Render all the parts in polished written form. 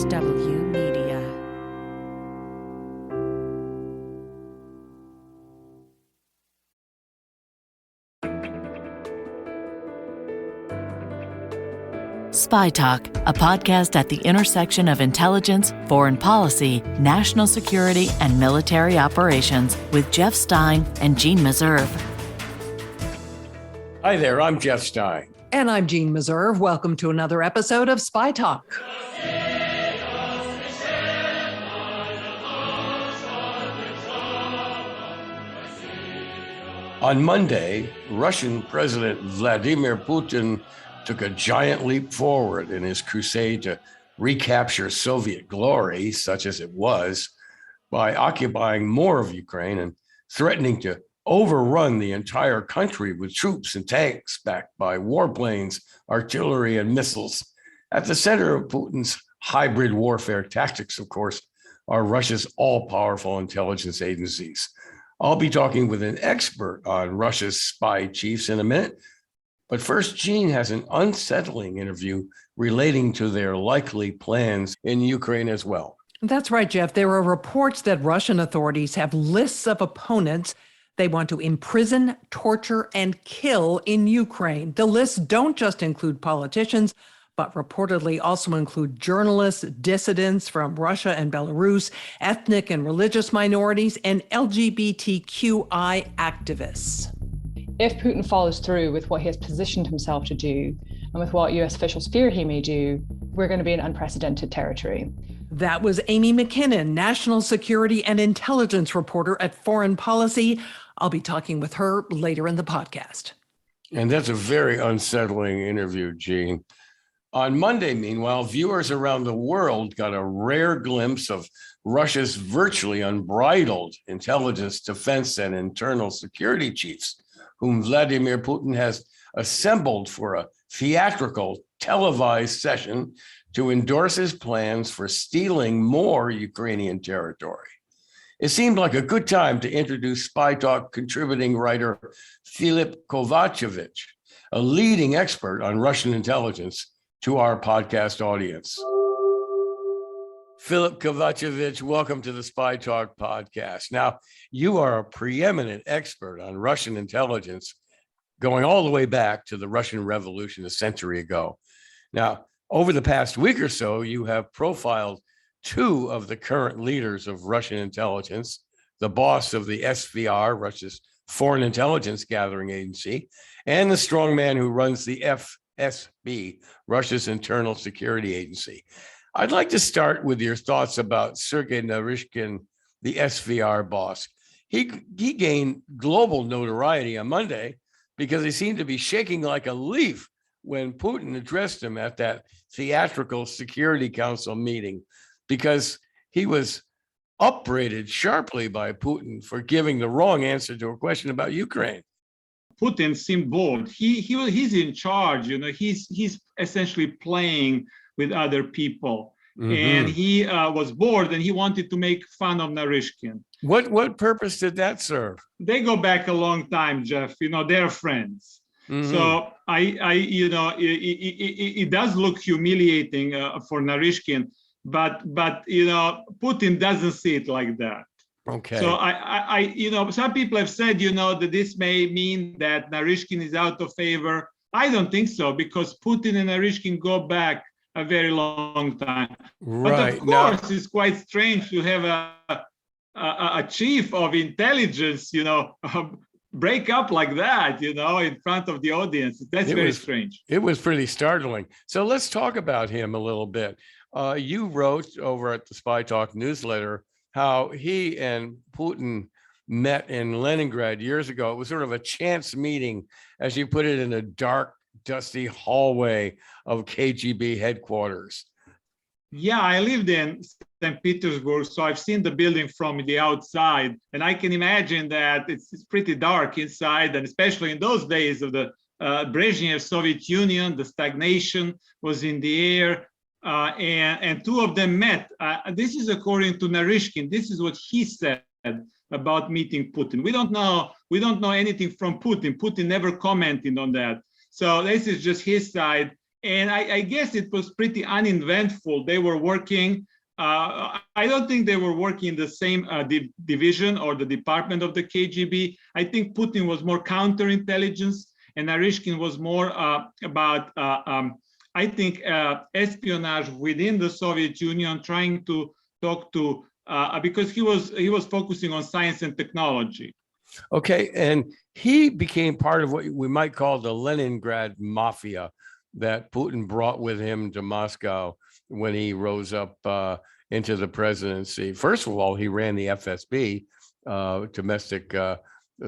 W Media. SpyTalk, a podcast at the intersection of intelligence, foreign policy, national security, and military operations with Jeff Stein and Jeanne Meserve. Hi there, I'm Jeff Stein. And I'm Jeanne Meserve. Welcome to another episode of SpyTalk. On Monday, Russian President Vladimir Putin took a giant leap forward in his crusade to recapture Soviet glory, such as it was, by occupying more of Ukraine and threatening to overrun the entire country with troops and tanks backed by warplanes, artillery, and missiles. At the center of Putin's hybrid warfare tactics, of course, are Russia's all-powerful intelligence agencies. I'll be talking with an expert on Russia's spy chiefs in a minute. But first, Jeanne has an unsettling interview relating to their likely plans in Ukraine as well. That's right, Jeff. There are reports that Russian authorities have lists of opponents they want to imprison, torture, and kill in Ukraine. The lists don't just include politicians, but reportedly also include journalists, dissidents from Russia and Belarus, ethnic and religious minorities, and LGBTQI activists. If Putin follows through with what he has positioned himself to do and with what US officials fear he may do, we're going to be in unprecedented territory. That was Amy MacKinnon, national security and intelligence reporter at Foreign Policy. I'll be talking with her later in the podcast. And that's a very unsettling interview, Jeanne. On Monday, meanwhile, viewers around the world got a rare glimpse of Russia's virtually unbridled intelligence, defense, and internal security chiefs, whom Vladimir Putin has assembled for a theatrical televised session to endorse his plans for stealing more Ukrainian territory. It seemed like a good time to introduce SpyTalk contributing writer Filip Koracevic, a leading expert on Russian intelligence, to our podcast audience. Filip Koracevic, welcome to the SpyTalk podcast. Now, you are a preeminent expert on Russian intelligence, going all the way back to the Russian Revolution a century ago. Now, over the past week or so, you have profiled two of the current leaders of Russian intelligence, the boss of the SVR, Russia's Foreign Intelligence Gathering Agency, and the strongman who runs the FSB, Russia's Internal Security Agency. I'd like to start with your thoughts about Sergei Naryshkin, the SVR boss. He gained global notoriety on Monday because he seemed to be shaking like a leaf when Putin addressed him at that theatrical Security Council meeting, because he was upbraided sharply by Putin for giving the wrong answer to a question about Ukraine. Putin seemed bored. He's in charge. He's essentially playing with other people, and he was bored, and he wanted to make fun of Naryshkin. What purpose did that serve? They go back a long time, Jeff. They're friends. So it does look humiliating for Naryshkin, but Putin doesn't see it like that. Okay. So some people have said, that this may mean that Naryshkin is out of favor. I don't think so, because Putin and Naryshkin go back a very long time. Right. But of course, it's quite strange to have a chief of intelligence, break up like that, in front of the audience. That's very strange. It was pretty startling. So let's talk about him a little bit. You wrote over at the SpyTalk newsletter how he and Putin met in Leningrad years ago. It was sort of a chance meeting, as you put it, in a dark, dusty hallway of KGB headquarters. Yeah, I lived in St. Petersburg, so I've seen the building from the outside, and I can imagine that it's pretty dark inside, and especially in those days of the Brezhnev Soviet Union, the stagnation was in the air. And two of them met. This is according to Naryshkin. This is what he said about meeting Putin. We don't know anything from Putin. Putin never commented on that. So this is just his side. And I guess it was pretty uneventful. They were working. I don't think they were working in the same division or the department of the KGB. I think Putin was more counterintelligence, and Naryshkin was more about, I think, espionage within the Soviet Union, trying to talk to, because he was focusing on science and technology. Okay, and he became part of what we might call the Leningrad mafia that Putin brought with him to Moscow when he rose up into the presidency. First of all, he ran the FSB, domestic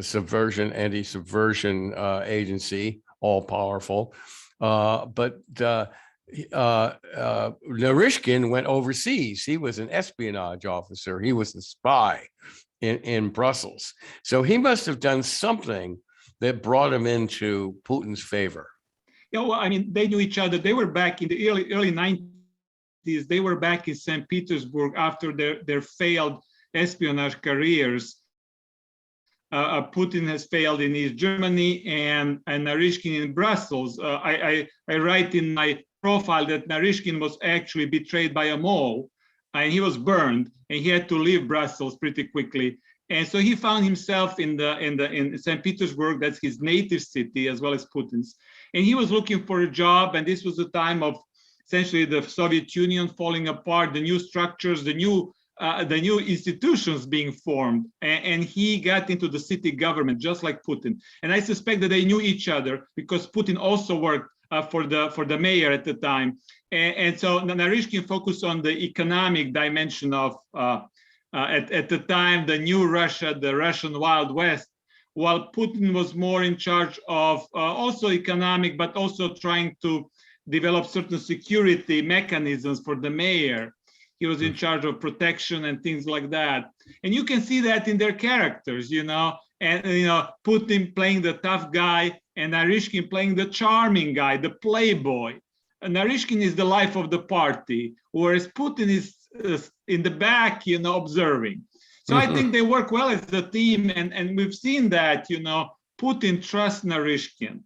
subversion, anti-subversion agency, all powerful. But Naryshkin went overseas. He was an espionage officer. He was a spy in Brussels. So he must have done something that brought him into Putin's favor. Yeah, well, I mean, they knew each other. They were back in the early 90s. They were back in St. Petersburg after their failed espionage careers. Putin has failed in East Germany and Naryshkin in Brussels. I write in my profile that Naryshkin was actually betrayed by a mole, and he was burned, and he had to leave Brussels pretty quickly. And so he found himself in St. Petersburg. That's his native city, as well as Putin's. And he was looking for a job, and this was the time of essentially the Soviet Union falling apart, the new structures, the new institutions being formed, and he got into the city government just like Putin. And I suspect that they knew each other because Putin also worked for the mayor at the time. And so Naryshkin focused on the economic dimension of at the time the new Russia, the Russian Wild West, while Putin was more in charge of also economic, but also trying to develop certain security mechanisms for the mayor. He was in charge of protection and things like that. And you can see that in their characters, and Putin playing the tough guy and Naryshkin playing the charming guy, the playboy. And Naryshkin is the life of the party, whereas Putin is in the back, observing. So I think they work well as a team, and we've seen that, Putin trusts Naryshkin.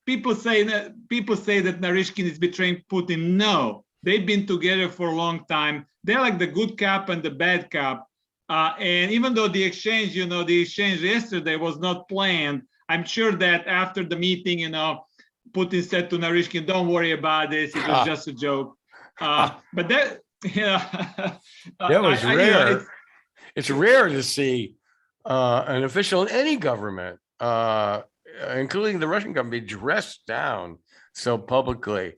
People say that Naryshkin is betraying Putin. No, they've been together for a long time. They're like the good cop and the bad cop. And even though the exchange yesterday was not planned, I'm sure that after the meeting, Putin said to Naryshkin, "Don't worry about this. It was just a joke." But that, that was rare. It's rare to see an official in any government, including the Russian government, be dressed down so publicly.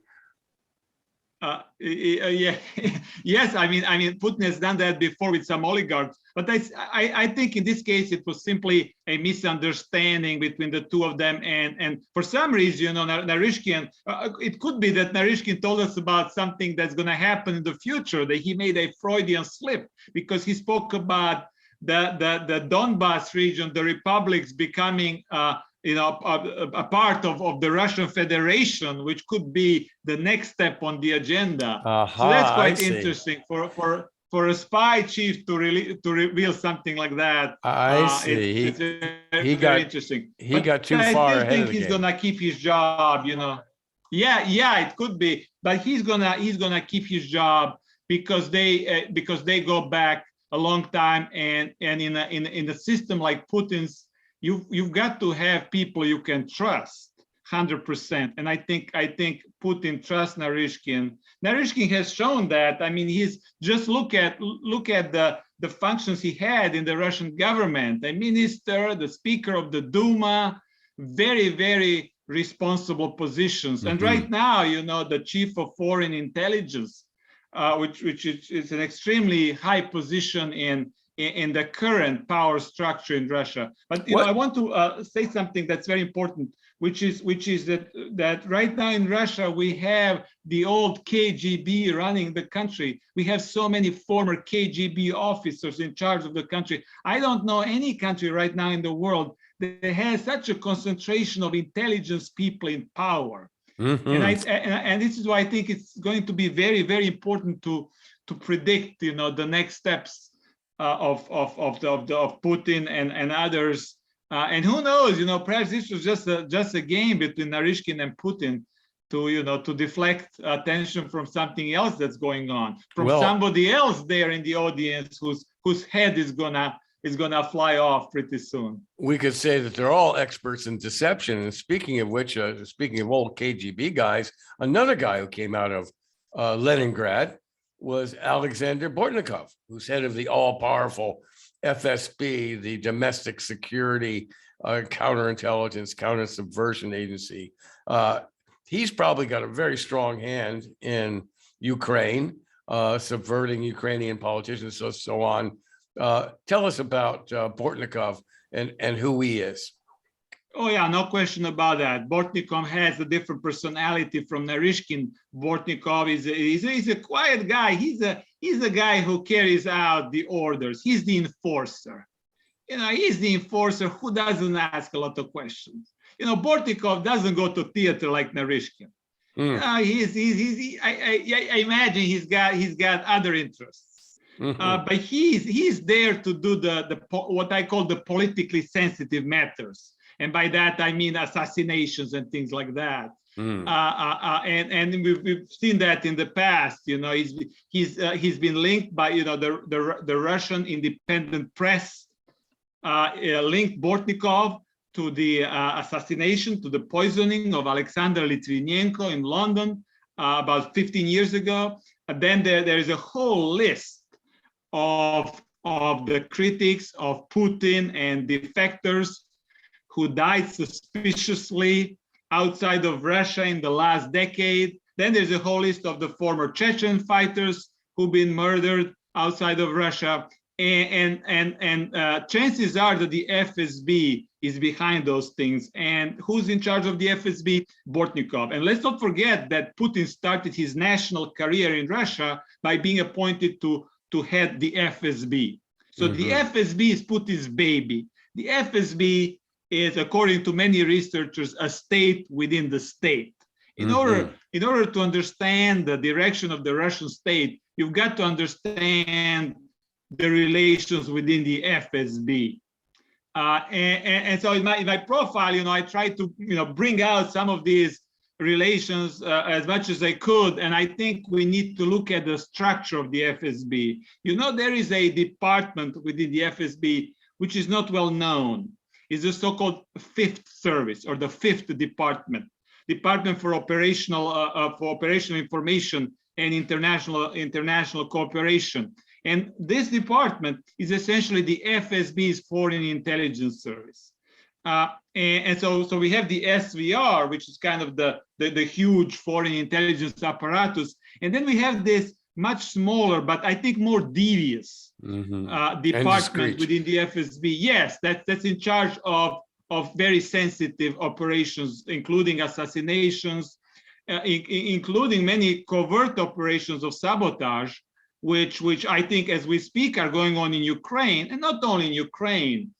Yes, I mean, Putin has done that before with some oligarchs, but I think in this case it was simply a misunderstanding between the two of them, and for some reason, Naryshkin, it could be that Naryshkin told us about something that's going to happen in the future, that he made a Freudian slip because he spoke about the Donbass region, the republics becoming a part of the Russian Federation, which could be the next step on the agenda. So that's quite interesting for a spy chief to reveal something like that. I see. It's very interesting. He got too far ahead of the game. I think he's gonna keep his job. Yeah, it could be, but he's gonna keep his job because they go back a long time, and in a system like Putin's, you've got to have people you can trust 100%. And I think Putin trusts Naryshkin. Naryshkin has shown that. I mean, he's just look at the functions he had in the Russian government. A minister, the speaker of the Duma, very, very responsible positions. And right now, the chief of foreign intelligence, which is an extremely high position in the current power structure in Russia. But I want to say something that's very important, which is that right now in Russia we have the old KGB running the country. We have so many former KGB officers in charge of the country. I don't know any country right now in the world that has such a concentration of intelligence people in power. And this is why I think it's going to be very, very important to predict, the next steps of Putin and others, and who knows? Perhaps this was just a game between Naryshkin and Putin to deflect attention from something else that's going on, from Well, somebody else there in the audience whose head is gonna fly off pretty soon. we could say that they're all experts in deception. And speaking of which, speaking of old KGB guys, another guy who came out of Leningrad was Alexander Bortnikov, who's head of the all-powerful FSB, the Domestic Security Counterintelligence, Counter-Subversion Agency. He's probably got a very strong hand in Ukraine, subverting Ukrainian politicians, so on. Tell us about Bortnikov and who he is. Oh yeah, no question about that. Bortnikov has a different personality from Naryshkin. Bortnikov is a quiet guy. He's a guy who carries out the orders. He's the enforcer. He's the enforcer who doesn't ask a lot of questions. Bortnikov doesn't go to theater like Naryshkin. I imagine he's got other interests. But he's there to do the what I call the politically sensitive matters. And by that, I mean assassinations and things like that. And we've seen that in the past. He's been linked by the Russian independent press linked Bortnikov to the assassination, to the poisoning of Alexander Litvinenko in London about 15 years ago. And then there is a whole list of the critics of Putin and defectors who died suspiciously outside of Russia in the last decade. Then there's a whole list of the former Chechen fighters who've been murdered outside of Russia. And chances are that the FSB is behind those things. And who's in charge of the FSB? Bortnikov. And let's not forget that Putin started his national career in Russia by being appointed to head the FSB. So the FSB is Putin's baby. The FSB is, according to many researchers, a state within the state. In order to understand the direction of the Russian state, you've got to understand the relations within the FSB. And so in my profile, I try to bring out some of these relations as much as I could. And I think we need to look at the structure of the FSB. There is a department within the FSB which is not well known. It's the so-called Fifth Service, or the Fifth Department for operational information and international cooperation. And this department is essentially the FSB's foreign intelligence service. And so we have the SVR, which is kind of the huge foreign intelligence apparatus. And then we have this much smaller, but I think more devious department within the FSB. Yes, that's in charge of very sensitive operations, including assassinations, including many covert operations of sabotage, which I think, as we speak, are going on in Ukraine, and not only in Ukraine.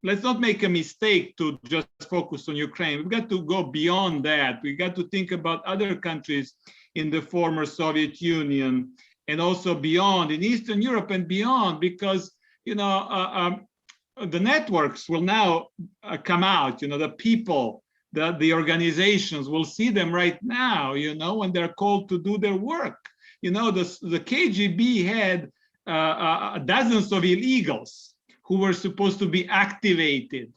Let's not make a mistake to just focus on Ukraine. We've got to go beyond that. We've got to think about other countries in the former Soviet Union, and also beyond, in Eastern Europe and beyond, because the networks will now come out. The people, the organizations, will see them right now, when they're called to do their work. The KGB had dozens of illegals who were supposed to be activated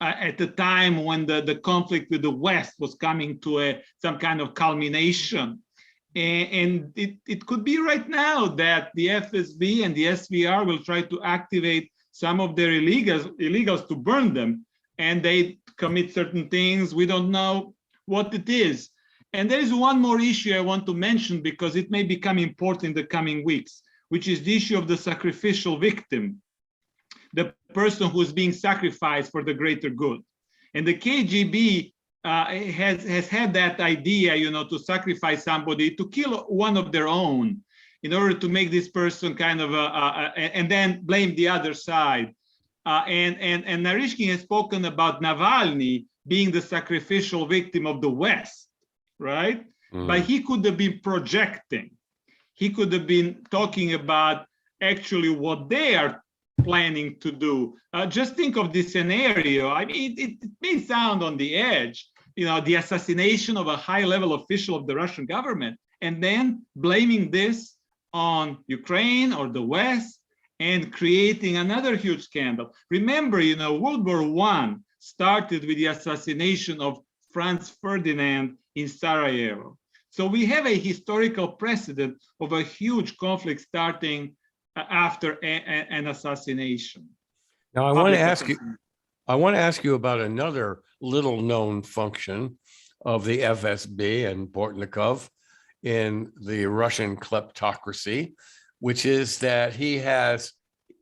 at the time when the conflict with the West was coming to some kind of culmination. And it could be right now that the FSB and the SVR will try to activate some of their illegals to burn them, and they commit certain things. We don't know what it is. And there is one more issue I want to mention, because it may become important in the coming weeks, which is the issue of the sacrificial victim, the person who is being sacrificed for the greater good. And the KGB has had that idea, to sacrifice somebody, to kill one of their own, in order to make this person kind of and then blame the other side. And Naryshkin has spoken about Navalny being the sacrificial victim of the West, right? But he could have been projecting. He could have been talking about actually what they are planning to do. Just think of this scenario. I mean, it may sound on the edge, the assassination of a high-level official of the Russian government, and then blaming this on Ukraine or the West and creating another huge scandal. Remember, World War I started with the assassination of Franz Ferdinand in Sarajevo. So we have a historical precedent of a huge conflict starting after an assassination. Now, I want to ask you about another little-known function of the FSB and Bortnikov in the Russian kleptocracy, which is that he has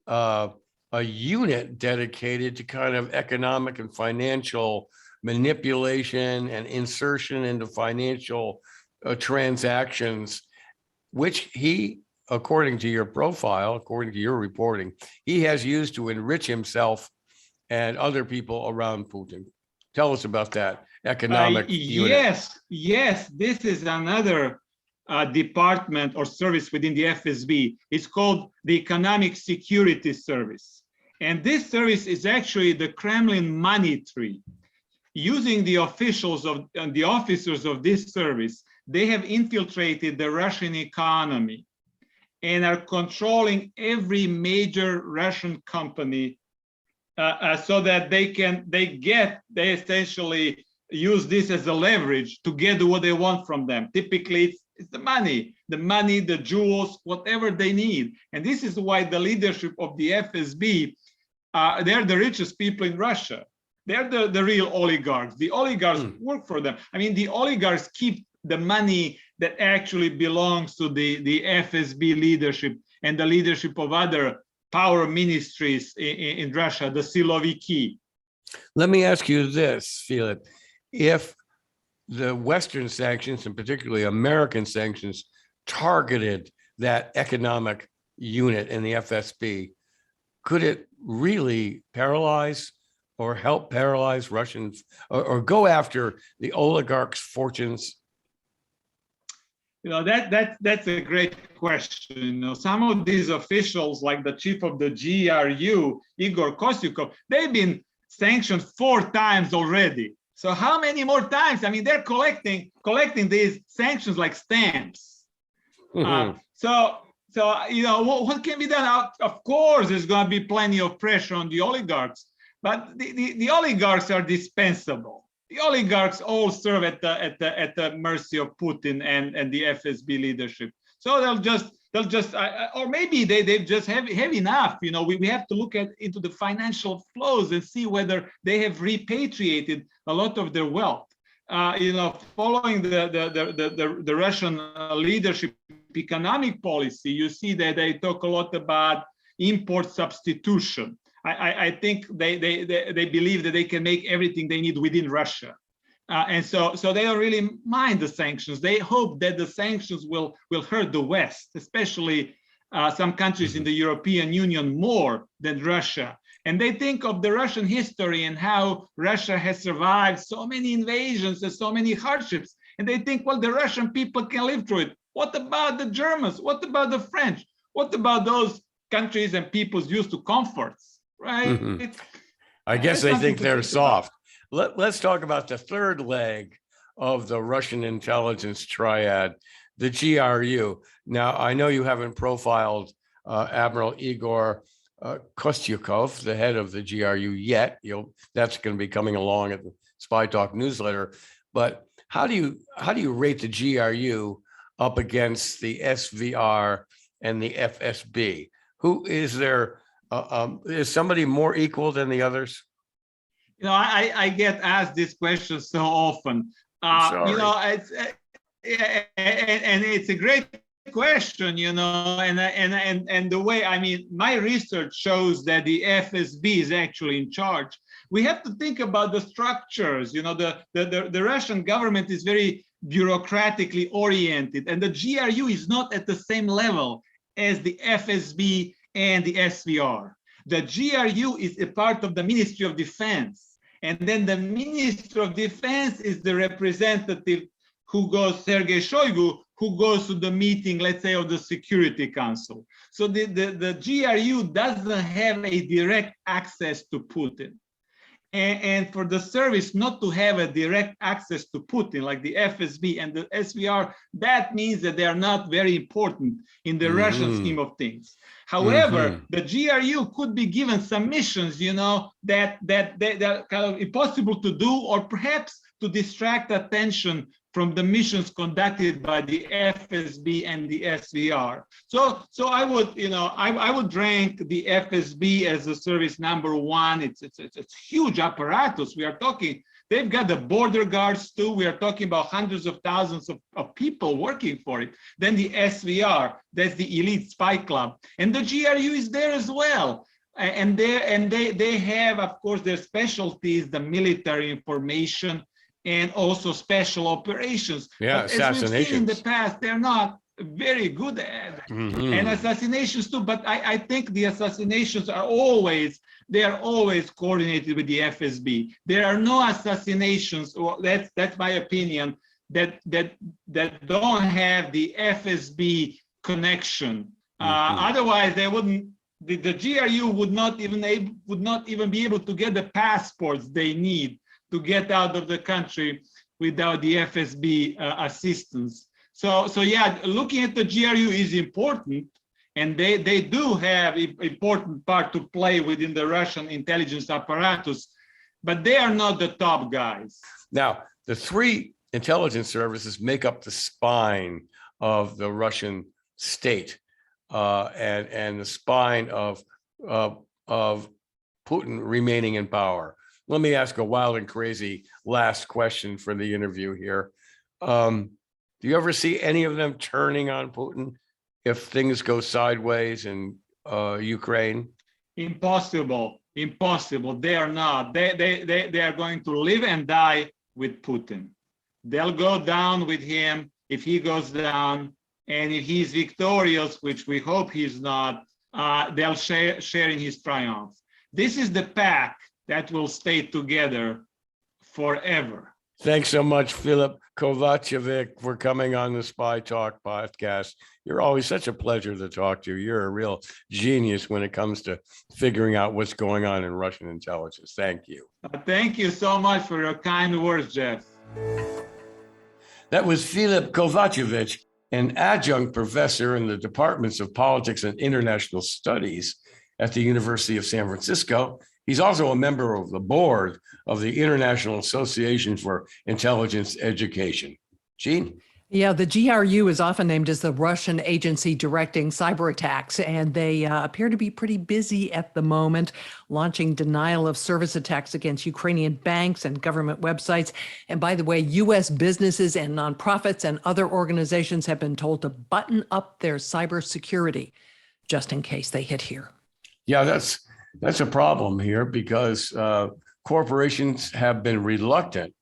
a unit dedicated to kind of economic and financial manipulation and insertion into financial transactions, which he, according to your profile, according to your reporting, he has used to enrich himself and other people around Putin. Tell us about that economic unit. Yes, this is another department or service within the FSB. It's called the Economic Security Service. And this service is actually the Kremlin money tree. Using the officials and the officers of this service, they have infiltrated the Russian economy and are controlling every major Russian company so that they essentially use this as a leverage to get what they want from them. Typically, it's the money, the jewels, whatever they need. And this is why the leadership of the FSB, they're the richest people in Russia. They're the real oligarchs. The oligarchs work for them. I mean, the oligarchs keep the money that actually belongs to the FSB leadership and the leadership of other power ministries in Russia, the Siloviki. Let me ask you this, Filip. If the Western sanctions, and particularly American sanctions, targeted that economic unit in the FSB, could it really paralyze or help paralyze Russians or go after the oligarchs' fortunes? That's a great question. Some of these officials, like the chief of the GRU, Igor Kosyukov, they've been sanctioned 4 times already. So how many more times? I mean, they're collecting these sanctions like stamps. So what can be done? Of course, there's going to be plenty of pressure on the oligarchs, but the oligarchs are dispensable. The oligarchs all serve at the mercy of Putin and the FSB leadership. So they'll just or maybe they've just have enough. We have to look into the financial flows and see whether they have repatriated a lot of their wealth. Following the Russian leadership economic policy, you see that they talk a lot about import substitution. I think they believe that they can make everything they need within Russia. And so they don't really mind the sanctions. They hope that the sanctions will hurt the West, especially some countries in the European Union more than Russia. And they think of the Russian history and how Russia has survived so many invasions and so many hardships. And they think, well, the Russian people can live through it. What about the Germans? What about the French? What about those countries and peoples used to comforts, right? I guess they think they're soft. Let's talk about the third leg of the Russian intelligence triad, the GRU. Now, I know you haven't profiled Admiral Igor Kostyukov, the head of the GRU, yet. That's going to be coming along at the SpyTalk newsletter. But how do you rate the GRU up against the SVR and the FSB? Who is there? Is somebody more equal than the others? I get asked this question so often. It's a great question, and the way, my research shows that the FSB is actually in charge. We have to think about the structures. The Russian government is very bureaucratically oriented, and the GRU is not at the same level as the FSB and the SVR. The GRU is a part of the Ministry of Defense. And then the Minister of Defense is the representative who goes, Sergei Shoigu, who goes to the meeting, let's say, of the Security Council. So the GRU doesn't have a direct access to Putin. And for the service not to have a direct access to Putin, like the FSB and the SVR, that means that they are not very important in the Russian scheme of things. However, the GRU could be given some missions, that are kind of impossible to do, or perhaps to distract attention from the missions conducted by the FSB and the SVR. So I would, I would rank the FSB as a service number one. It's huge apparatus. We are talking, they've got the border guards too. We are talking about hundreds of thousands of people working for it. Then the SVR, that's the elite spy club. And the GRU is there as well. And they have, of course, their specialties, the military information, and also special operations. Yeah, but assassinations. As we've seen in the past, they're not very good at it. And assassinations too. But I think the assassinations are always coordinated with the FSB. There are no assassinations, or that's my opinion, that don't have the FSB connection. Otherwise, they wouldn't. The GRU would not even be able to get the passports they need to get out of the country without the FSB assistance. So yeah, looking at the GRU is important, and they do have an important part to play within the Russian intelligence apparatus, but they are not the top guys. Now, the three intelligence services make up the spine of the Russian state, and the spine of Putin remaining in power. Let me ask a wild and crazy last question for the interview here. Do you ever see any of them turning on Putin if things go sideways in Ukraine? Impossible. They are not. They are going to live and die with Putin. They'll go down with him if he goes down, and if he's victorious, which we hope he's not, they'll share in his triumph. This is the pack that will stay together forever. Thanks so much, Filip Koracevic, for coming on the SpyTalk podcast. You're always such a pleasure to talk to. You're a real genius when it comes to figuring out what's going on in Russian intelligence. Thank you. Thank you so much for your kind words, Jeff. That was Filip Koracevic, an adjunct professor in the departments of politics and international studies at the University of San Francisco. He's also a member of the board of the International Association for Intelligence Education. Jeanne? Yeah, the GRU is often named as the Russian agency directing cyber attacks, and they appear to be pretty busy at the moment, launching denial of service attacks against Ukrainian banks and government websites. And by the way, U.S. businesses and nonprofits and other organizations have been told to button up their cybersecurity just in case they hit here. Yeah, that's a problem here because corporations have been reluctant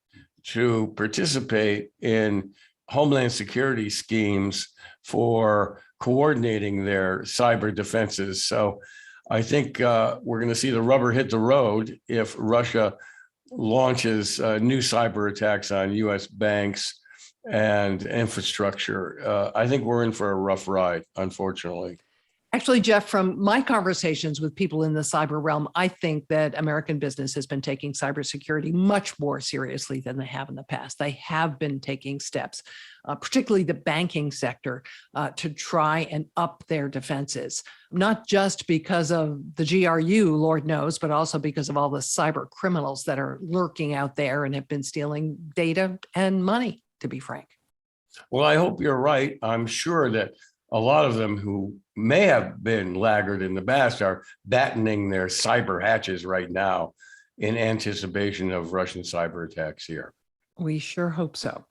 to participate in Homeland Security schemes for coordinating their cyber defenses. So I think we're going to see the rubber hit the road if Russia launches new cyber attacks on U.S. banks and infrastructure. I think we're in for a rough ride, unfortunately. Actually, Jeff, from my conversations with people in the cyber realm, I think that American business has been taking cybersecurity much more seriously than they have in the past. They have been taking steps, particularly the banking sector, to try and up their defenses, not just because of the GRU, Lord knows, but also because of all the cyber criminals that are lurking out there and have been stealing data and money, to be frank. Well, I hope you're right. I'm sure that a lot of them who may have been laggard in the past are battening their cyber hatches right now in anticipation of Russian cyber attacks here. We sure hope so.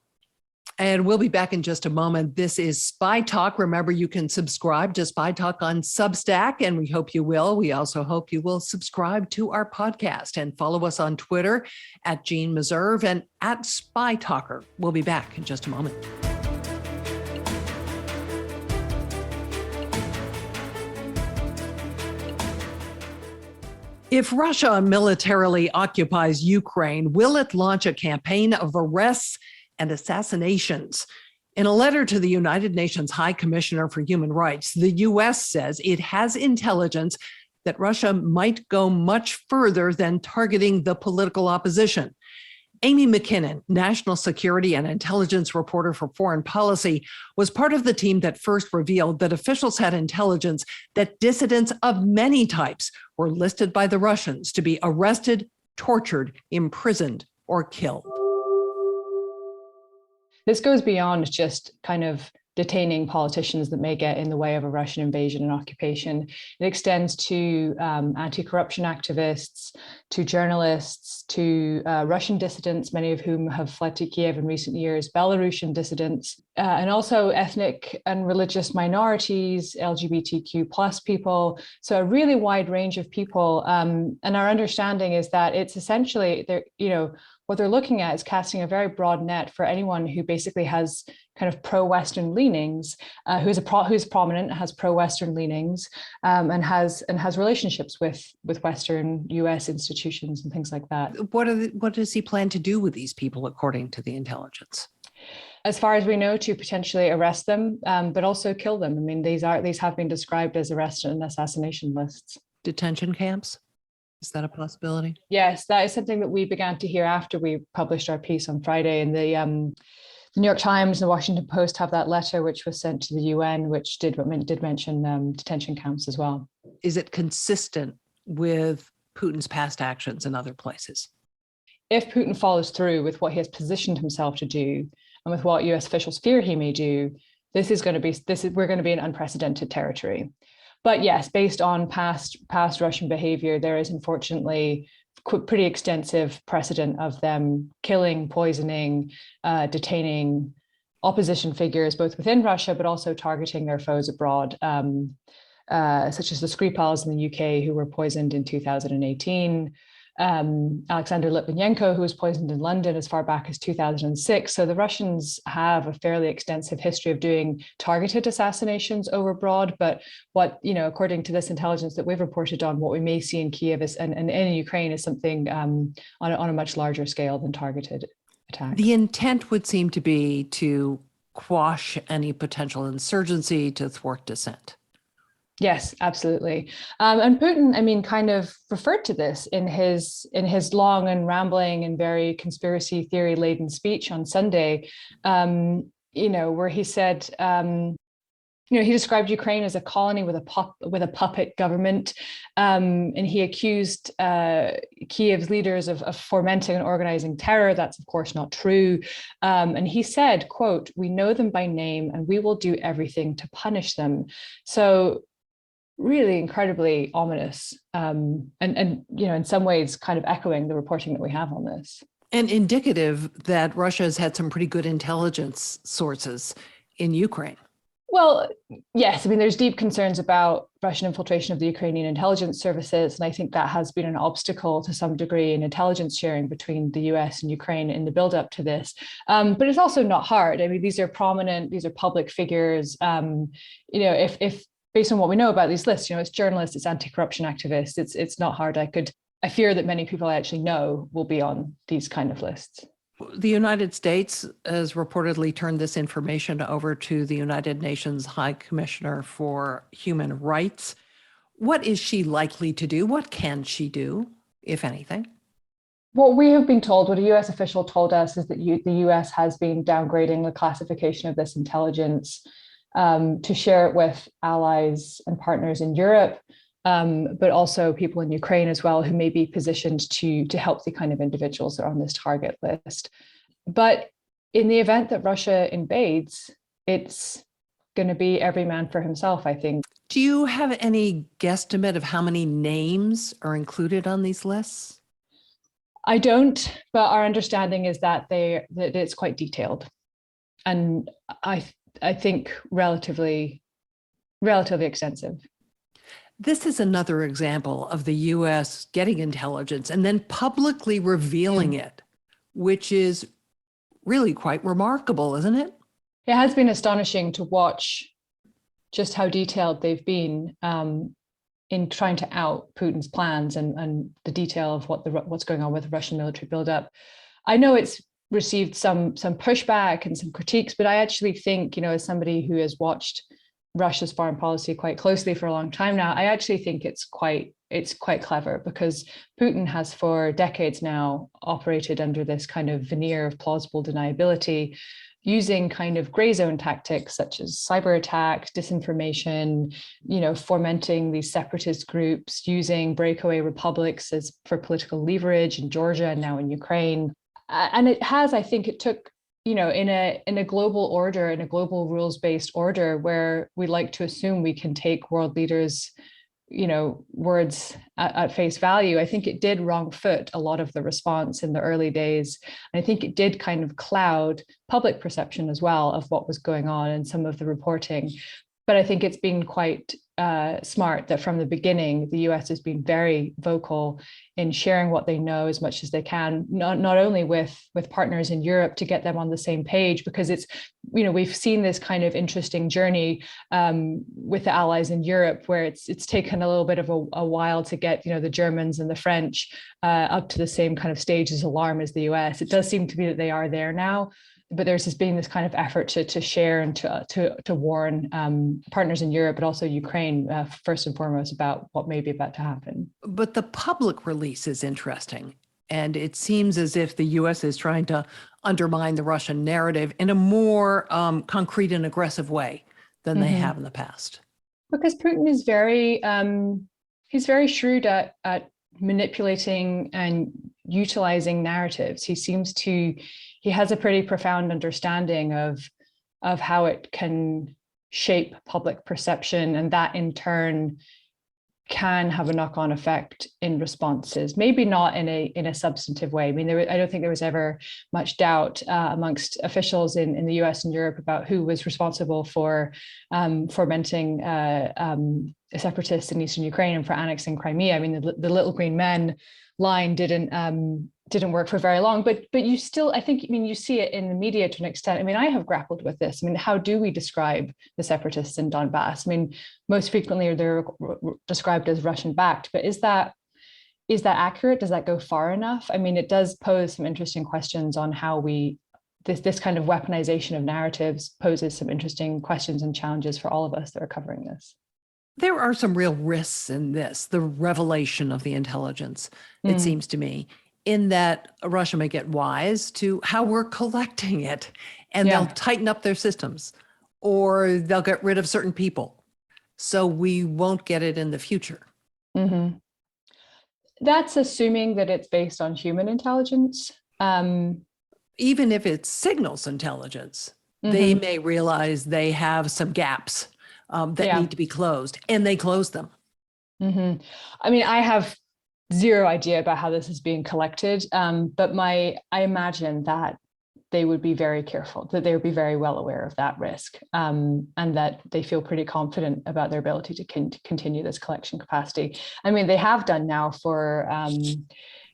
And we'll be back in just a moment. This is SpyTalk. Remember, you can subscribe to SpyTalk on Substack, and we hope you will. We also hope you will subscribe to our podcast and follow us on Twitter at Jeanne Meserve and at SpyTalker. We'll be back in just a moment. If Russia militarily occupies Ukraine, will it launch a campaign of arrests and assassinations? In a letter to the United Nations High Commissioner for Human Rights, the U.S. says it has intelligence that Russia might go much further than targeting the political opposition. Amy MacKinnon, national security and intelligence reporter for Foreign Policy, was part of the team that first revealed that officials had intelligence that dissidents of many types were listed by the Russians to be arrested, tortured, imprisoned, or killed. This goes beyond just kind of detaining politicians that may get in the way of a Russian invasion and occupation. It extends to anti-corruption activists, to journalists, to Russian dissidents, many of whom have fled to Kiev in recent years, Belarusian dissidents, and also ethnic and religious minorities, LGBTQ plus people. So a really wide range of people. And our understanding is that it's essentially, what they're looking at is casting a very broad net for anyone who basically has kind of pro-Western leanings, who's prominent, has pro-Western leanings, and has relationships with Western U.S. institutions and things like that. What does he plan to do with these people, according to the intelligence? As far as we know, to potentially arrest them, but also kill them. I mean, these have been described as arrest and assassination lists. Detention camps? Is that a possibility? Yes, that is something that we began to hear after we published our piece on Friday. And the New York Times and the Washington Post have that letter which was sent to the UN, which did mention detention camps as well. Is it consistent with Putin's past actions in other places? If Putin follows through with what he has positioned himself to do and with what US officials fear he may do, we're going to be in unprecedented territory. But yes, based on past Russian behavior, there is unfortunately pretty extensive precedent of them killing, poisoning, detaining opposition figures, both within Russia, but also targeting their foes abroad, such as the Skripals in the UK, who were poisoned in 2018. Alexander Litvinenko, who was poisoned in London as far back as 2006. So the Russians have a fairly extensive history of doing targeted assassinations over abroad. But what, according to this intelligence that we've reported on, what we may see in Kiev and in Ukraine is something on a much larger scale than targeted attacks. The intent would seem to be to quash any potential insurgency, to thwart dissent. Yes, absolutely. And Putin, kind of referred to this in his long and rambling and very conspiracy theory laden speech on Sunday, where he said, he described Ukraine as a colony with a puppet government, and he accused Kiev's leaders of fomenting and organizing terror. That's of course not true. And he said, quote, "We know them by name and we will do everything to punish them." So really incredibly ominous, and in some ways kind of echoing the reporting that we have on this. And indicative that Russia has had some pretty good intelligence sources in Ukraine. Well, yes, there's deep concerns about Russian infiltration of the Ukrainian intelligence services, and I think that has been an obstacle to some degree in intelligence sharing between the US and Ukraine in the build-up to this. But it's also not hard. These are public figures. If based on what we know about these lists, it's journalists, it's anti-corruption activists, it's not hard. I fear that many people I actually know will be on these kind of lists. The United States has reportedly turned this information over to the United Nations High Commissioner for Human Rights. What is she likely to do? What can she do, if anything? What we have been told, what a US official told us, is that the US has been downgrading the classification of this intelligence to share it with allies and partners in Europe, but also people in Ukraine as well, who may be positioned to help the kind of individuals that are on this target list. But in the event that Russia invades, it's going to be every man for himself, I think. Do you have any guesstimate of how many names are included on these lists? I don't, but our understanding is that it's quite detailed. And I think relatively extensive. This is another example of the US getting intelligence and then publicly revealing it, which is really quite remarkable, isn't it? It has been astonishing to watch just how detailed they've been in trying to out Putin's plans and the detail of what's going on with the Russian military buildup. I know it's received some pushback and some critiques, but I actually think, as somebody who has watched Russia's foreign policy quite closely for a long time now, I actually think it's quite clever, because Putin has for decades now operated under this kind of veneer of plausible deniability, using kind of gray zone tactics such as cyber attacks, disinformation, fomenting these separatist groups, using breakaway republics for political leverage in Georgia and now in Ukraine. And I think it took, in a global order, in a global rules-based order, where we like to assume we can take world leaders' words at face value, I think it did wrong foot a lot of the response in the early days. And I think it did kind of cloud public perception as well of what was going on in some of the reporting. But I think it's been quite smart that from the beginning, the US has been very vocal in sharing what they know as much as they can, not only with partners in Europe to get them on the same page, because it's, we've seen this kind of interesting journey with the allies in Europe, where it's taken a little bit of a while to get, the Germans and the French up to the same kind of stage as alarm as the US. It does seem to be that they are there now. But there's been this kind of effort to share and to warn partners in Europe, but also Ukraine, first and foremost, about what may be about to happen. But the public release is interesting. And it seems as if the US is trying to undermine the Russian narrative in a more concrete and aggressive way than they have in the past. Because Putin is he's very shrewd at manipulating and utilizing narratives. He has a pretty profound understanding of how it can shape public perception, and that in turn can have a knock-on effect in responses. Maybe not in a substantive way. I mean, I don't think there was ever much doubt amongst officials in the US and Europe about who was responsible for fomenting separatists in eastern Ukraine and for annexing Crimea. I mean, the little green men line didn't work for very long, but you still, I think, you see it in the media to an extent. I mean, I have grappled with this. I mean, how do we describe the separatists in Donbass? I mean, most frequently they're described as Russian-backed, but is that accurate? Does that go far enough? I mean, it does pose some interesting questions on how this kind of weaponization of narratives poses some interesting questions and challenges for all of us that are covering this. There are some real risks in this, the revelation of the intelligence, it seems to me, in that Russia may get wise to how we're collecting it, and they'll tighten up their systems, or they'll get rid of certain people. So we won't get it in the future. Mm-hmm. That's assuming that it's based on human intelligence. Even if it's signals intelligence, they may realize they have some gaps that need to be closed, and they close them. I mean, I have zero idea about how this is being collected, but I imagine that they would be very careful, that they would be very well aware of that risk, and that they feel pretty confident about their ability to continue this collection capacity. I mean, they have done now for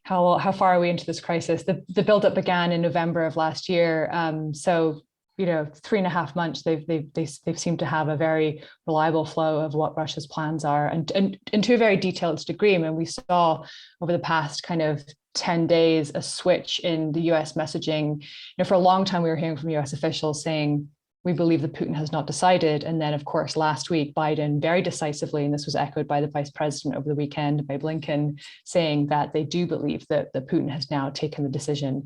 how far are we into this crisis? The buildup began in November of last year, so 3.5 months, they've seemed to have a very reliable flow of what Russia's plans are, and to a very detailed degree. I mean, we saw over the past kind of 10 days a switch in the US messaging. For a long time, we were hearing from US officials saying, we believe that Putin has not decided. And then, of course, last week, Biden very decisively, and this was echoed by the vice president over the weekend, by Blinken, saying that they do believe that Putin has now taken the decision.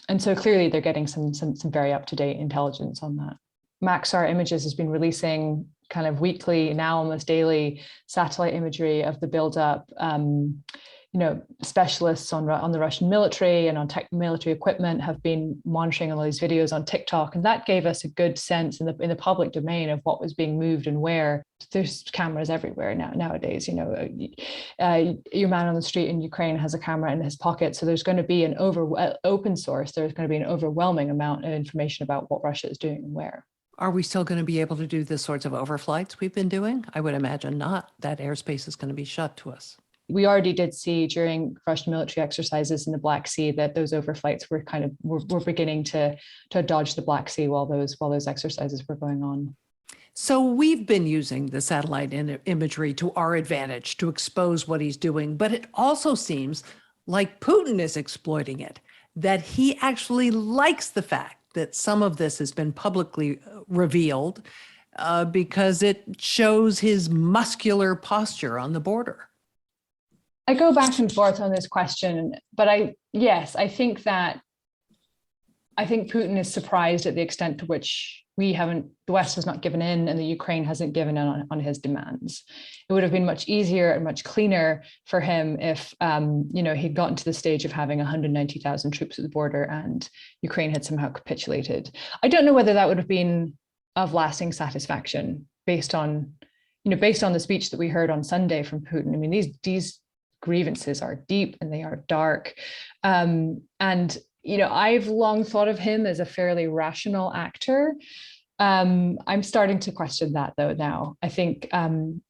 And so clearly they're getting some very up-to-date intelligence on that. Maxar Images has been releasing kind of weekly, now almost daily, satellite imagery of the buildup. Specialists on the Russian military and on military equipment have been monitoring all these videos on TikTok, and that gave us a good sense in the public domain of what was being moved and where. There's cameras everywhere nowadays. Your man on the street in Ukraine has a camera in his pocket, so there's going to be an open source. There's going to be an overwhelming amount of information about what Russia is doing and where. Are we still going to be able to do the sorts of overflights we've been doing? I would imagine not. That airspace is going to be shut to us. We already did see during Russian military exercises in the Black Sea that those overflights were beginning to dodge the Black Sea while those exercises were going on. So we've been using the satellite imagery to our advantage to expose what he's doing, but it also seems like Putin is exploiting it. that he actually likes the fact that some of this has been publicly revealed because it shows his muscular posture on the border. I go back and forth on this question, but I think Putin is surprised at the extent to which the West has not given in and the Ukraine hasn't given in on his demands. It would have been much easier and much cleaner for him if, he'd gotten to the stage of having 190,000 troops at the border and Ukraine had somehow capitulated. I don't know whether that would have been of lasting satisfaction based on the speech that we heard on Sunday from Putin. I mean, these grievances are deep and they are dark. I've long thought of him as a fairly rational actor. I'm starting to question that though now. I think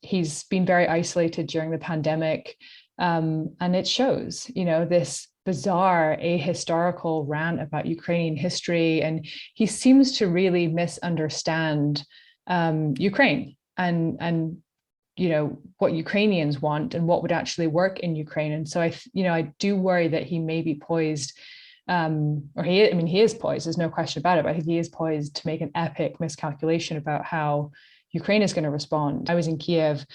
he's been very isolated during the pandemic, and it shows, this bizarre ahistorical rant about Ukrainian history, and he seems to really misunderstand Ukraine and what Ukrainians want and what would actually work in Ukraine. And so I do worry that he may be poised. He is poised, there's no question about it, but I think he is poised to make an epic miscalculation about how Ukraine is going to respond. I was in Kiev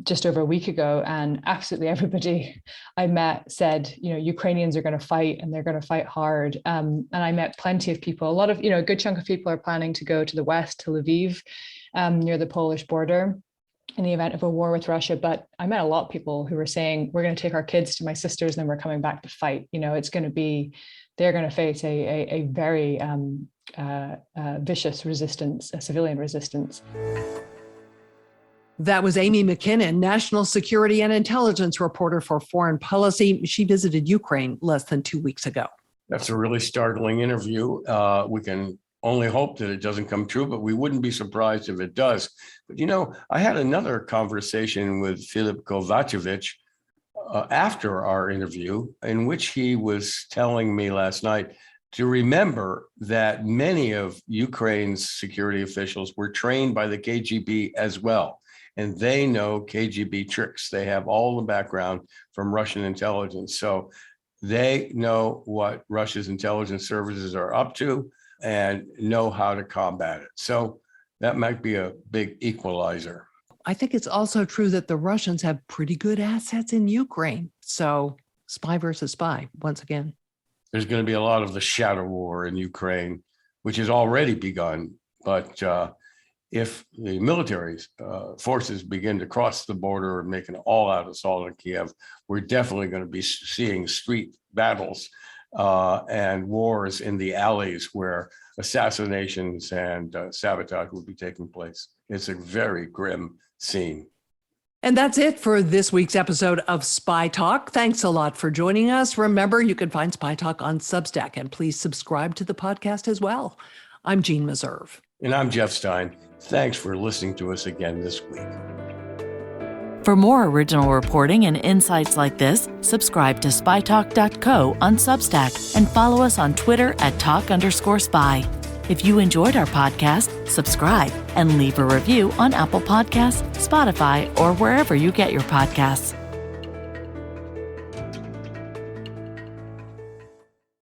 just over a week ago, and absolutely everybody I met said, Ukrainians are going to fight and they're going to fight hard. And I met plenty of people. A good chunk of people are planning to go to the west, to Lviv, near the Polish border, in the event of a war with Russia. But I met a lot of people who were saying, we're going to take our kids to my sister's and then we're coming back to fight. They're going to face a very vicious resistance, a civilian resistance. That was Amy MacKinnon, national security and intelligence reporter for Foreign Policy. She visited Ukraine less than 2 weeks ago. That's a really startling interview. We can only hope that it doesn't come true, but we wouldn't be surprised if it does. But I had another conversation with Filip Koracevic after our interview, in which he was telling me last night to remember that many of Ukraine's security officials were trained by the KGB as well. And they know KGB tricks. They have all the background from Russian intelligence. So they know what Russia's intelligence services are up to and know how to combat it. So that might be a big equalizer. I think it's also true that the Russians have pretty good assets in Ukraine. So spy versus spy, once again. There's going to be a lot of the shadow war in Ukraine, which has already begun. But if the military forces begin to cross the border and make an all-out assault on Kiev, we're definitely going to be seeing street battles and wars in the alleys where assassinations and sabotage will be taking place. It's a very grim scene. And that's it for this week's episode of Spy Talk. Thanks a lot for joining us. Remember, you can find Spy Talk on Substack, and please subscribe to the podcast as well. I'm Jeanne Meserve. And I'm Jeff Stein. Thanks for listening to us again this week. For more original reporting and insights like this, subscribe to SpyTalk.co on Substack and follow us on Twitter at @talk_spy. If you enjoyed our podcast, subscribe and leave a review on Apple Podcasts, Spotify, or wherever you get your podcasts.